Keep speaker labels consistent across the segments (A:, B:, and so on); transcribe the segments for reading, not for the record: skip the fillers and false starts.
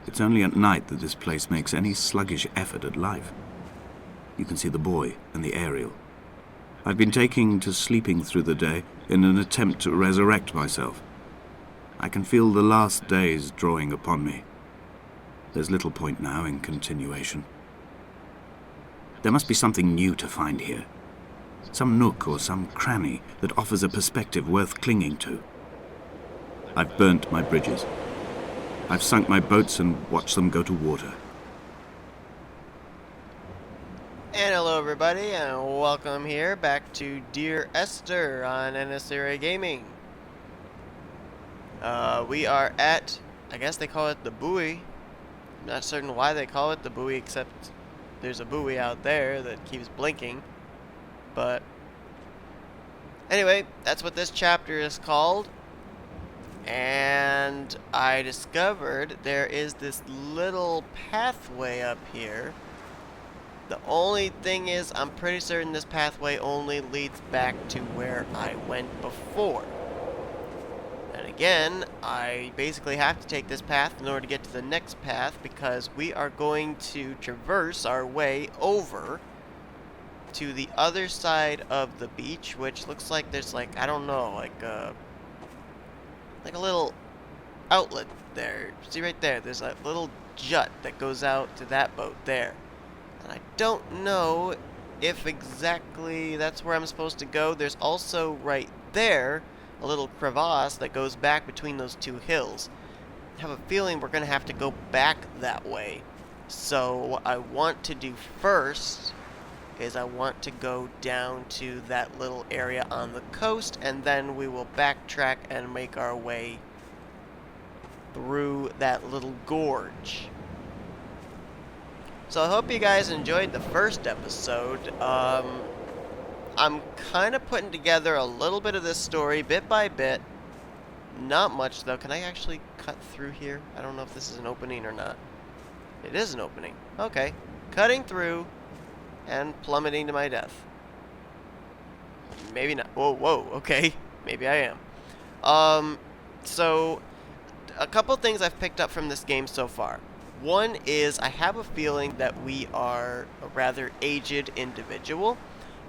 A: It's only at night that this place makes any sluggish effort at life. You can see the Bouy and the aerial. I've been taking to sleeping through the day in an attempt to resurrect myself. I can feel the last days drawing upon me. There's little point now in continuation. There must be something new to find here. Some nook or some cranny that offers a perspective worth clinging to. I've burnt my bridges. I've sunk my boats and watched them go to water.
B: And hello everybody, and welcome here back to Dear Esther on NSRA Gaming. We are at, I guess they call it the Bouy. I'm not certain why they call it the Bouy, except there's a buoy out there that keeps blinking. But anyway, that's what this chapter is called. And I discovered there is this little pathway up here. The only thing is, I'm pretty certain this pathway only leads back to where I went before. And again, I basically have to take this path in order to get to the next path, because we are going to traverse our way over to the other side of the beach, which looks like there's like, I don't know, like a little outlet there. See right there, there's a little jut that goes out to that boat there. And I don't know if exactly that's where I'm supposed to go. There's also right there a little crevasse that goes back between those two hills. I have a feeling we're going to have to go back that way. So what I want to do first is I want to go down to that little area on the coast, and then we will backtrack and make our way through that little gorge. So I hope you guys enjoyed the first episode. I'm kind of putting together a little bit of this story bit by bit. Not much though. Can I actually cut through here? I don't know if this is an opening or not. It is an opening. Okay. Cutting through and plummeting to my death. Maybe not. Whoa, okay. Maybe I am. So a couple things I've picked up from this game so far. One is, I have a feeling that we are a rather aged individual,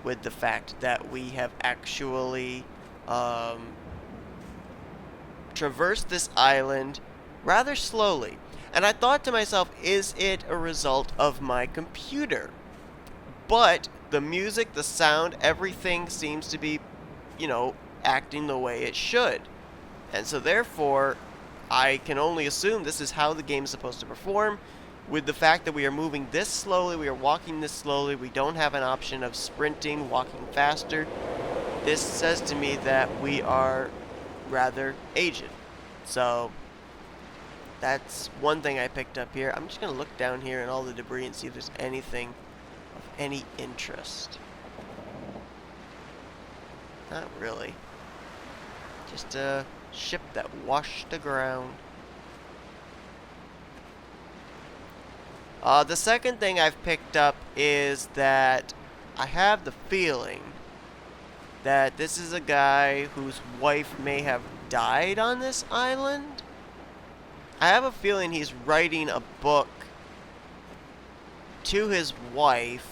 B: with the fact that we have actually traversed this island rather slowly. And I thought to myself, is it a result of my computer? But the music, the sound, everything seems to be, acting the way it should. And so therefore, I can only assume this is how the game is supposed to perform. With the fact that we are moving this slowly, we are walking this slowly, we don't have an option of sprinting, walking faster. This says to me that we are rather aged. So that's one thing I picked up here. I'm just going to look down here in all the debris and see if there's anything of any interest. Not really. Just a ship that washed aground. The second thing I've picked up is that I have the feeling that this is a guy whose wife may have died on this island. I have a feeling he's writing a book to his wife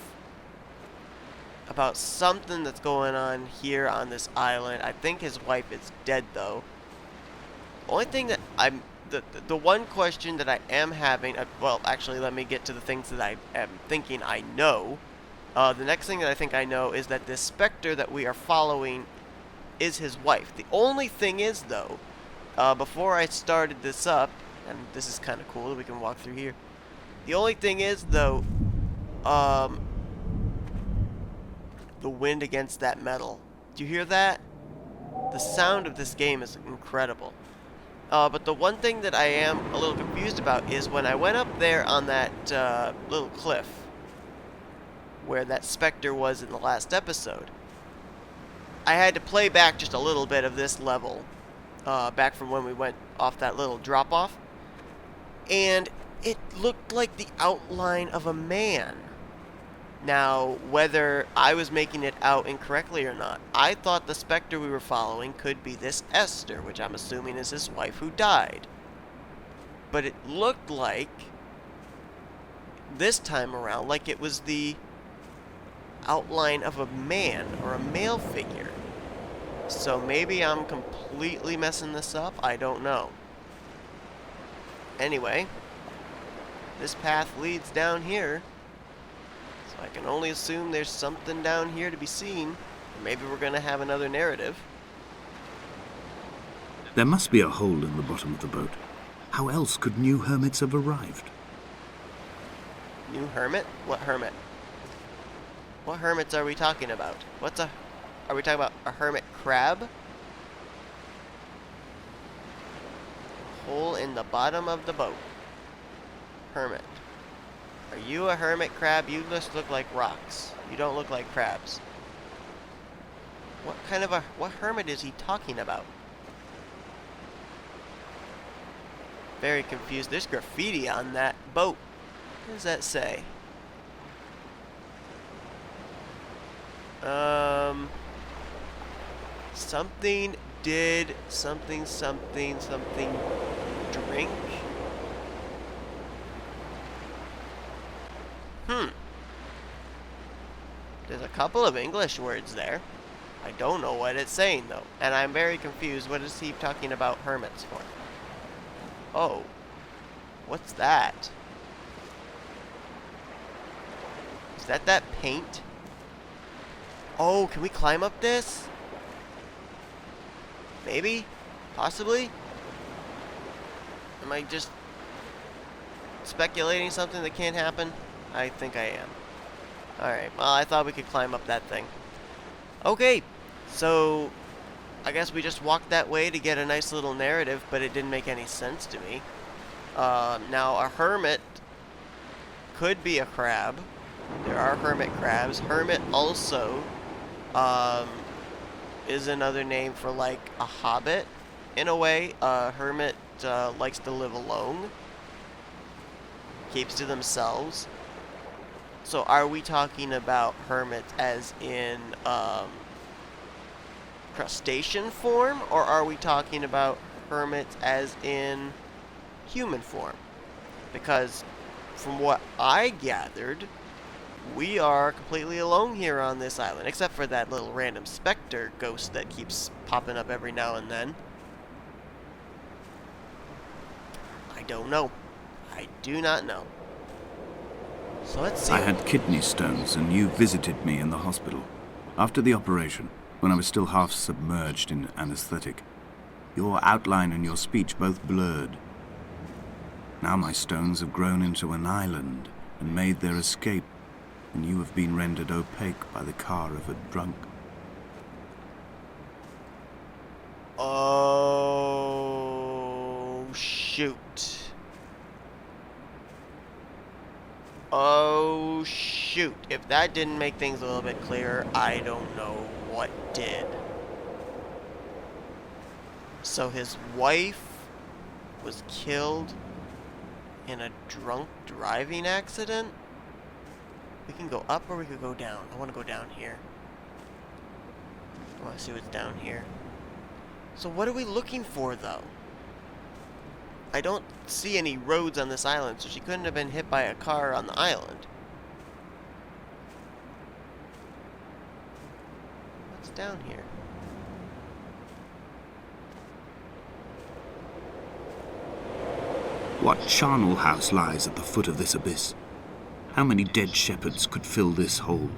B: about something that's going on here on this island. I think his wife is dead though. Only thing that the one question that I am having, well, actually, let me get to the things that I am thinking I know. The next thing that I think I know is that this specter that we are following is his wife. The only thing is, though, before I started this up, and this is kind of cool that we can walk through here. The only thing is, though, the wind against that metal. Do you hear that? The sound of this game is incredible. But the one thing that I am a little confused about is when I went up there on that little cliff where that specter was in the last episode, I had to play back just a little bit of this level back from when we went off that little drop-off, and it looked like the outline of a man. Now, whether I was making it out incorrectly or not, I thought the specter we were following could be this Esther, which I'm assuming is his wife who died. but it looked like, this time around, like it was the outline of a man or a male figure. So maybe I'm completely messing this up. I don't know. Anyway, this path leads down here. So I can only assume there's something down here to be seen. Maybe we're going to have another narrative.
A: There must be a hole in the bottom of the boat. How else could new hermits have arrived?
B: New hermit? What hermit? What hermits are we talking about? Are we talking about a hermit crab? Hole in the bottom of the boat. Hermit. Are you a hermit crab? You just look like rocks. You don't look like crabs. What hermit is he talking about? Very confused. There's graffiti on that boat. What does that say? Something did something drink. There's a couple of English words there. I don't know what it's saying though, and I'm very confused. What is he talking about hermits for? Oh, what's that? Is that paint? Oh, can we climb up this? Maybe? Possibly? Am I just speculating something that can't happen? I think I am. Alright, well, I thought we could climb up that thing. Okay, so I guess we just walked that way to get a nice little narrative, but it didn't make any sense to me. Now, a hermit could be a crab. There are hermit crabs. Hermit also is another name for like a hobbit. In a way, a hermit likes to live alone. Keeps to themselves. So are we talking about hermits as in crustacean form, or are we talking about hermits as in human form? Because from what I gathered, we are completely alone here on this island, except for that little random specter ghost that keeps popping up every now and then. I don't know. I do not know. So let's see.
A: I had kidney stones, and you visited me in the hospital. After the operation, when I was still half submerged in anesthetic, your outline and your speech both blurred. Now my stones have grown into an island and made their escape, and you have been rendered opaque by the car of a drunk.
B: Oh, shoot. Oh, shoot. If that didn't make things a little bit clearer, I don't know what did. So his wife was killed in a drunk driving accident? We can go up or we could go down. I want to go down here. I want to see what's down here. So what are we looking for, though? I don't see any roads on this island, so she couldn't have been hit by a car on the island. What's down here?
A: What charnel house lies at the foot of this abyss? How many dead shepherds could fill this hole?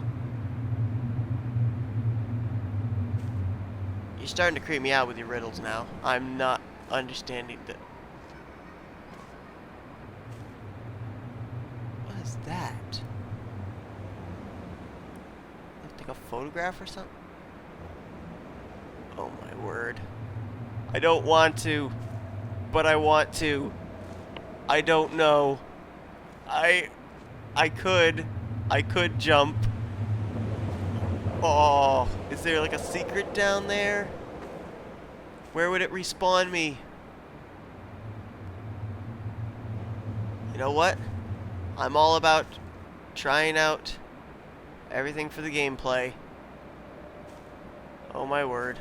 B: You're starting to creep me out with your riddles now. I'm not understanding the... What is that? Take a photograph or something? Oh my word. I don't want to, but I want to. I don't know. I could jump. Oh, is there like a secret down there? Where would it respawn me? You know what? I'm all about trying out everything for the gameplay. Oh my word.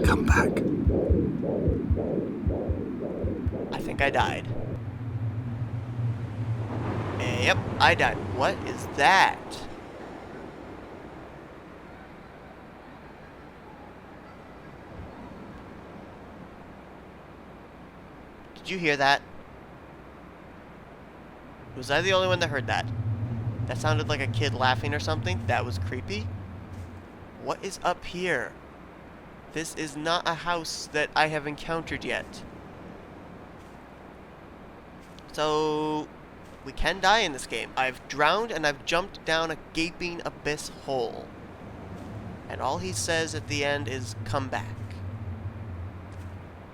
A: Come back.
B: I think I died. Yep, I died. What is that? Did you hear that? Was I the only one that heard that? That sounded like a kid laughing or something. That was creepy. What is up here? This is not a house that I have encountered yet. So, we can die in this game. I've drowned and I've jumped down a gaping abyss hole. And all he says at the end is, come back.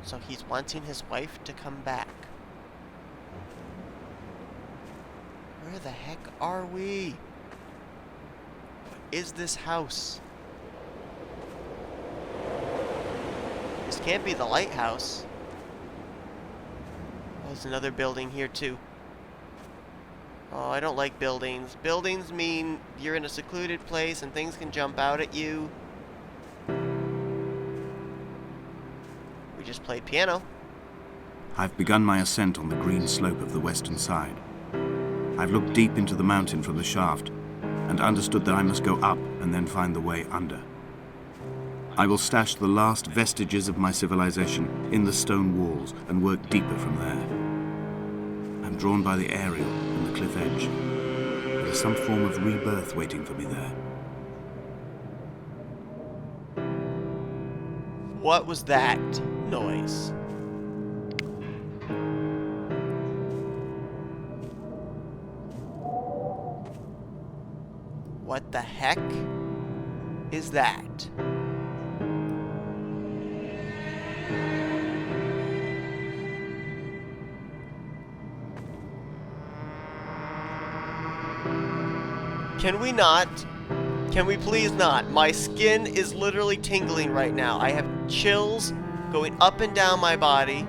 B: So he's wanting his wife to come back. Where the heck are we? What is this house? This can't be the lighthouse. Oh, there's another building here too. Oh, I don't like buildings. Buildings mean you're in a secluded place and things can jump out at you. We just played piano.
A: I've begun my ascent on the green slope of the western side. I've looked deep into the mountain from the shaft and understood that I must go up and then find the way under. I will stash the last vestiges of my civilization in the stone walls and work deeper from there. I'm drawn by the aerial and the cliff edge. There is some form of rebirth waiting for me there.
B: What was that noise? What the heck is that? Can we not? Can we please not? My skin is literally tingling right now. I have chills going up and down my body.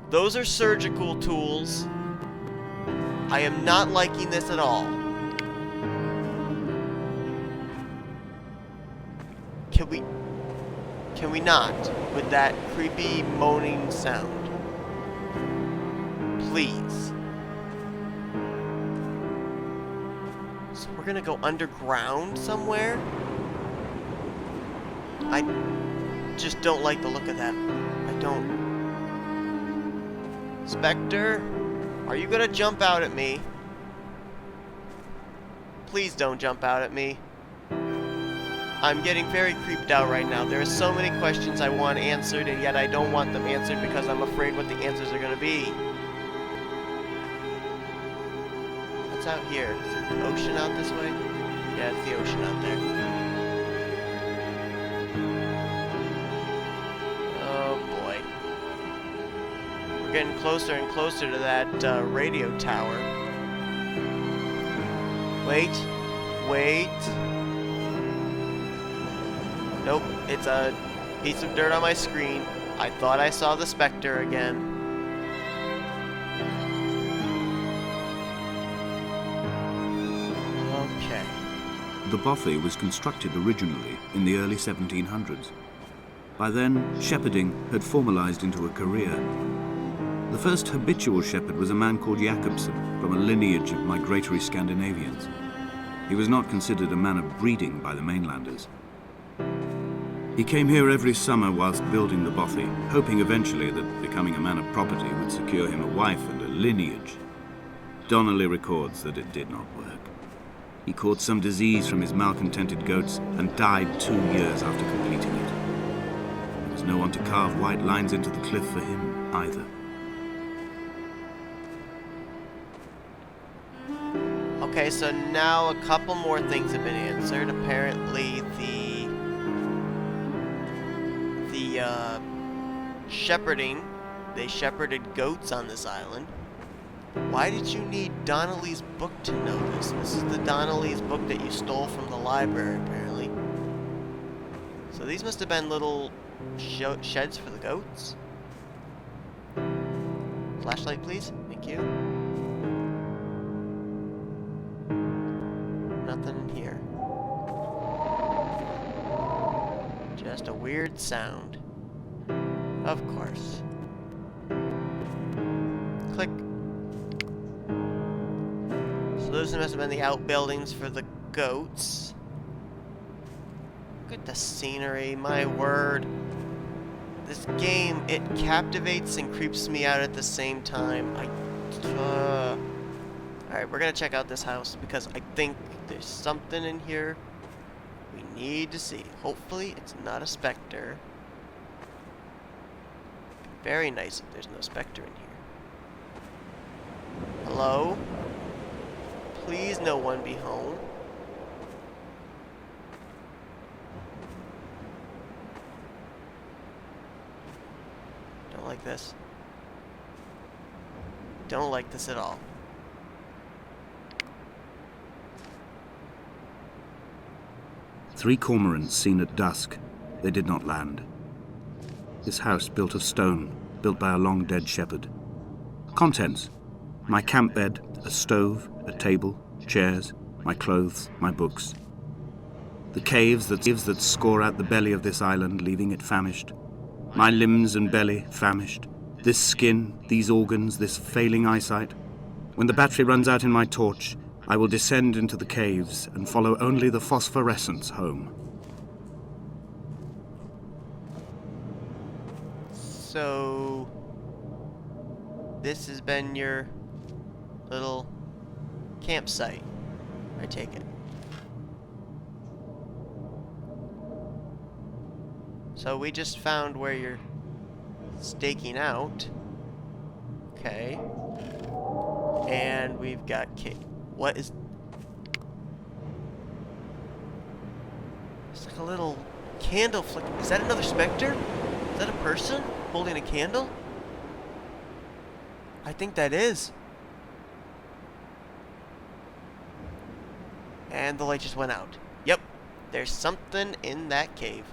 B: Those are surgical tools. I am not liking this at all. Can we not with that creepy moaning sound? Please. So we're gonna go underground somewhere? I just don't like the look of that. I don't. Spectre, are you gonna jump out at me? Please don't jump out at me. I'm getting very creeped out right now. There are so many questions I want answered, and yet I don't want them answered because I'm afraid what the answers are gonna be. What's out here? Is it the ocean out this way? Yeah, it's the ocean out there. Oh boy. We're getting closer and closer to that radio tower. Wait. Nope, it's a piece of dirt on my screen. I thought I saw the Spectre again. Okay.
A: The bothy was constructed originally in the early 1700s. By then, shepherding had formalized into a career. The first habitual shepherd was a man called Jakobsen, from a lineage of migratory Scandinavians. He was not considered a man of breeding by the mainlanders. He came here every summer whilst building the bothy, hoping eventually that becoming a man of property would secure him a wife and a lineage. Donnelly records that it did not work. He caught some disease from his malcontented goats and died 2 years after completing it. There was no one to carve white lines into the cliff for him either.
B: Okay, so now a couple more things have been answered. Apparently shepherding, they shepherded goats on this island. Why did you need Donnelly's book to know this? This is the Donnelly's book that you stole from the library, apparently. So these must have been little sheds for the goats. Flashlight, please. Thank you. Nothing in here. Just a weird sound. Of course. Click. So those must have been the outbuildings for the goats. Look at the scenery, my word. This game, it captivates and creeps me out at the same time. Alright, we're gonna check out this house because I think there's something in here we need to see. Hopefully it's not a specter. Very nice if there's no specter in here. Hello? Please no one be home. Don't like this. Don't like this at all.
A: Three cormorants seen at dusk. They did not land. This house built of stone, built by a long-dead shepherd. Contents: my camp bed, a stove, a table, chairs, my clothes, my books. The caves that score out the belly of this island, leaving it famished. My limbs and belly famished. This skin, these organs, this failing eyesight. When the battery runs out in my torch, I will descend into the caves and follow only the phosphorescence home.
B: So, this has been your little campsite, I take it. So we just found where you're staking out. Okay. And we've got what is... It's like a little candle flick. Is that another specter? Is that a person holding a candle? I think that is. And the light just went out. Yep. There's something in that cave.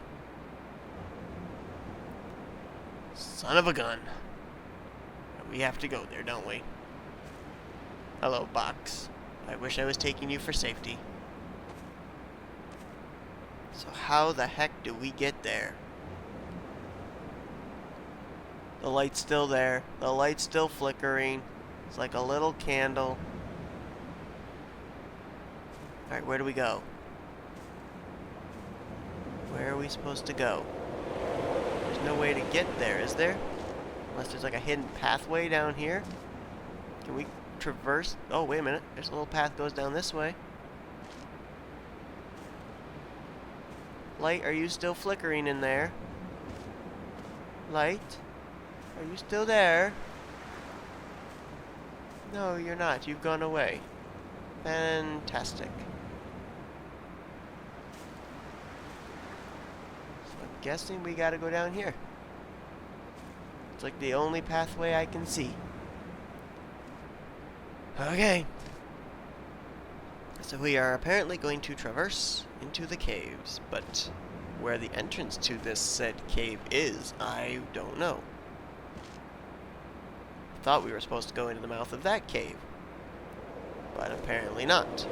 B: Son of a gun. We have to go there, don't we? Hello, box. I wish I was taking you for safety. So how the heck do we get there? The light's still there. The light's still flickering. It's like a little candle. Alright, where do we go? Where are we supposed to go? There's no way to get there, is there? Unless there's like a hidden pathway down here. Can we traverse? Oh, wait a minute. There's a little path goes down this way. Light, are you still flickering in there? Light? Are you still there? No, you're not. You've gone away. Fantastic. So I'm guessing we gotta go down here. It's like the only pathway I can see. Okay. So we are apparently going to traverse into the caves, but where the entrance to this said cave is, I don't know. I thought we were supposed to go into the mouth of that cave, but apparently not.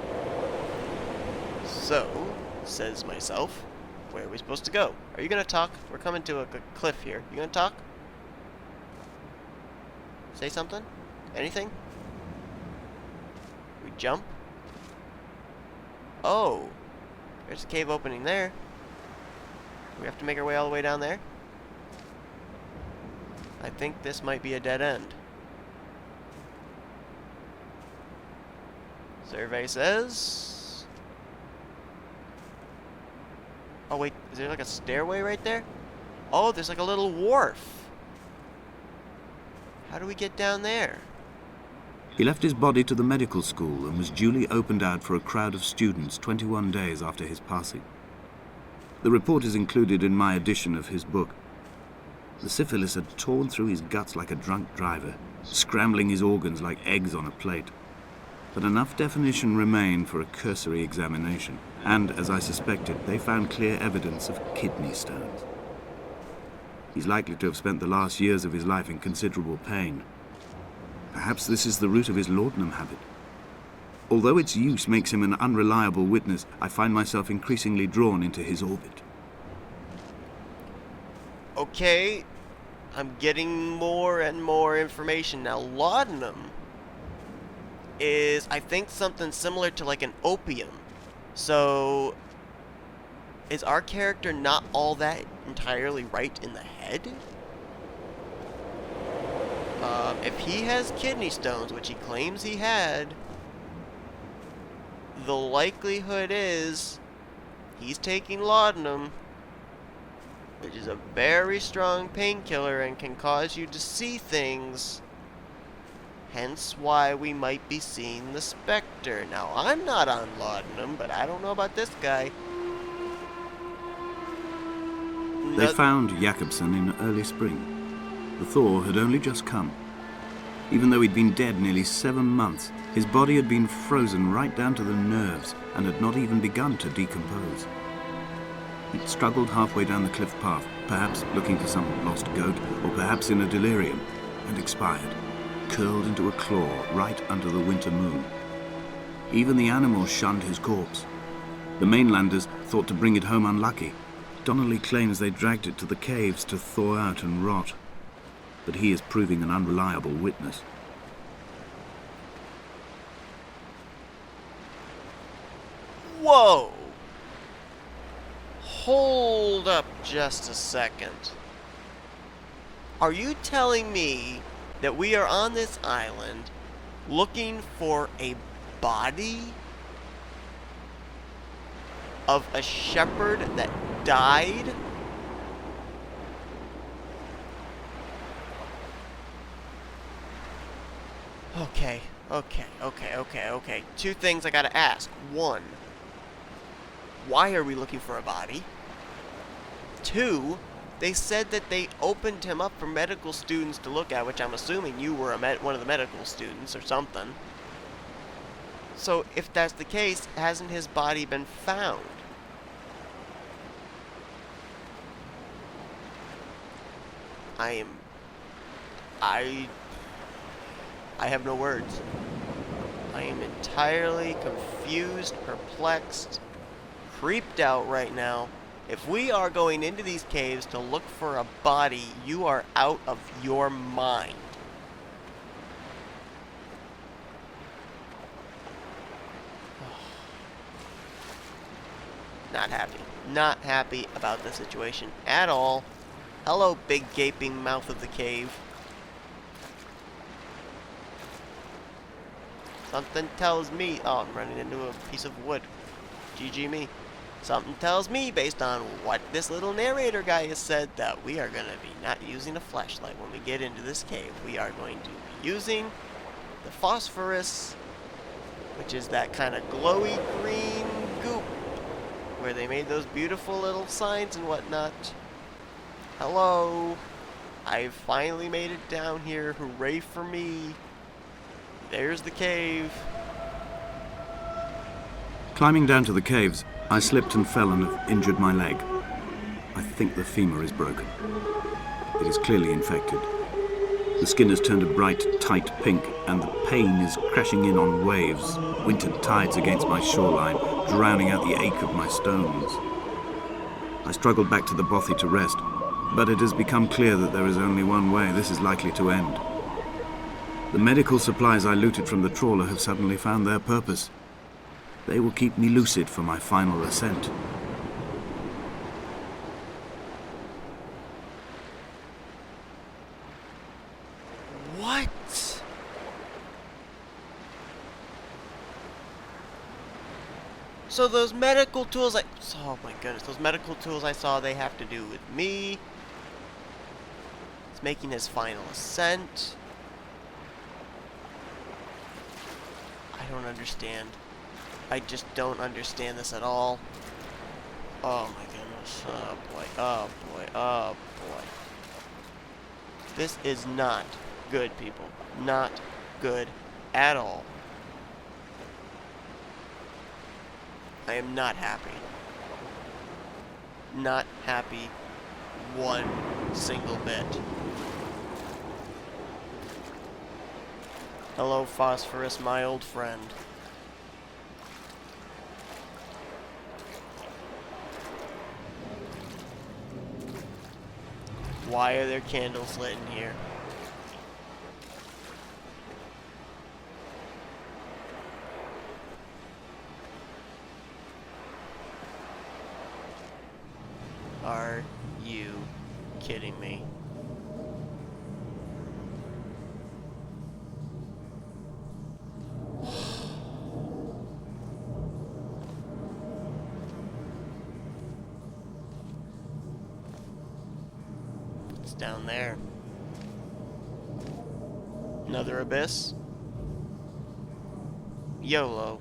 B: So, says myself, where are we supposed to go? Are you gonna talk? We're coming to a cliff here. You gonna talk? Say something? Anything? We jump? Oh! There's a cave opening there. Do we have to make our way all the way down there? I think this might be a dead end. Survey says... Oh wait, is there like a stairway right there? Oh, there's like a little wharf. How do we get down there?
A: He left his body to the medical school and was duly opened out for a crowd of students 21 days after his passing. The report is included in my edition of his book. The syphilis had torn through his guts like a drunk driver, scrambling his organs like eggs on a plate. But enough definition remained for a cursory examination, and, as I suspected, they found clear evidence of kidney stones. He's likely to have spent the last years of his life in considerable pain. Perhaps this is the root of his laudanum habit. Although its use makes him an unreliable witness, I find myself increasingly drawn into his orbit.
B: Okay, I'm getting more and more information now. Laudanum is, I think, something similar to like an opium. So, is our character not all that entirely right in the head? If he has kidney stones, which he claims he had, the likelihood is he's taking laudanum, which is a very strong painkiller and can cause you to see things. Hence why we might be seeing the Spectre. Now, I'm not on laudanum, but I don't know about this guy.
A: They found Jakobsen in early spring. The thaw had only just come. Even though he'd been dead nearly 7 months, his body had been frozen right down to the nerves and had not even begun to decompose. He'd struggled halfway down the cliff path, perhaps looking for some lost goat, or perhaps in a delirium, and expired, curled into a claw right under the winter moon. Even the animals shunned his corpse. The mainlanders thought to bring it home unlucky. Donnelly claims they dragged it to the caves to thaw out and rot, but he is proving an unreliable witness.
B: Whoa! Hold up just a second. Are you telling me that we are on this island looking for a body of a shepherd that died? Okay. 2 things I gotta ask. 1, why are we looking for a body? 2, they said that they opened him up for medical students to look at, which I'm assuming you were one of the medical students or something. So if that's the case, hasn't his body been found? I have no words. I am entirely confused, perplexed, creeped out right now. If we are going into these caves to look for a body, you are out of your mind. Not happy. Not happy about the situation at all. Hello, big gaping mouth of the cave. Something tells me... Oh, I'm running into a piece of wood. GG me. Something tells me, based on what this little narrator guy has said, that we are going to be not using a flashlight when we get into this cave. We are going to be using the phosphorus, which is that kind of glowy green goop where they made those beautiful little signs and whatnot. Hello. I've finally made it down here. Hooray for me. There's the cave.
A: Climbing down to the caves, I slipped and fell and have injured my leg. I think the femur is broken. It is clearly infected. The skin has turned a bright, tight pink, and the pain is crashing in on waves, winter tides against my shoreline, drowning out the ache of my stones. I struggled back to the bothy to rest, but it has become clear that there is only one way this is likely to end. The medical supplies I looted from the trawler have suddenly found their purpose. They will keep me lucid for my final ascent.
B: What? So those medical tools oh my goodness, those medical tools I saw, they have to do with me. It's making his final ascent. I don't understand. I just don't understand this at all. Oh my goodness. Oh boy. Oh boy. Oh boy. This is not good, people. Not good at all. I am not happy. Not happy one single bit. Hello, Phosphorus, my old friend. Why are there candles lit in here? Are you kidding me? It's down there. Another abyss? YOLO.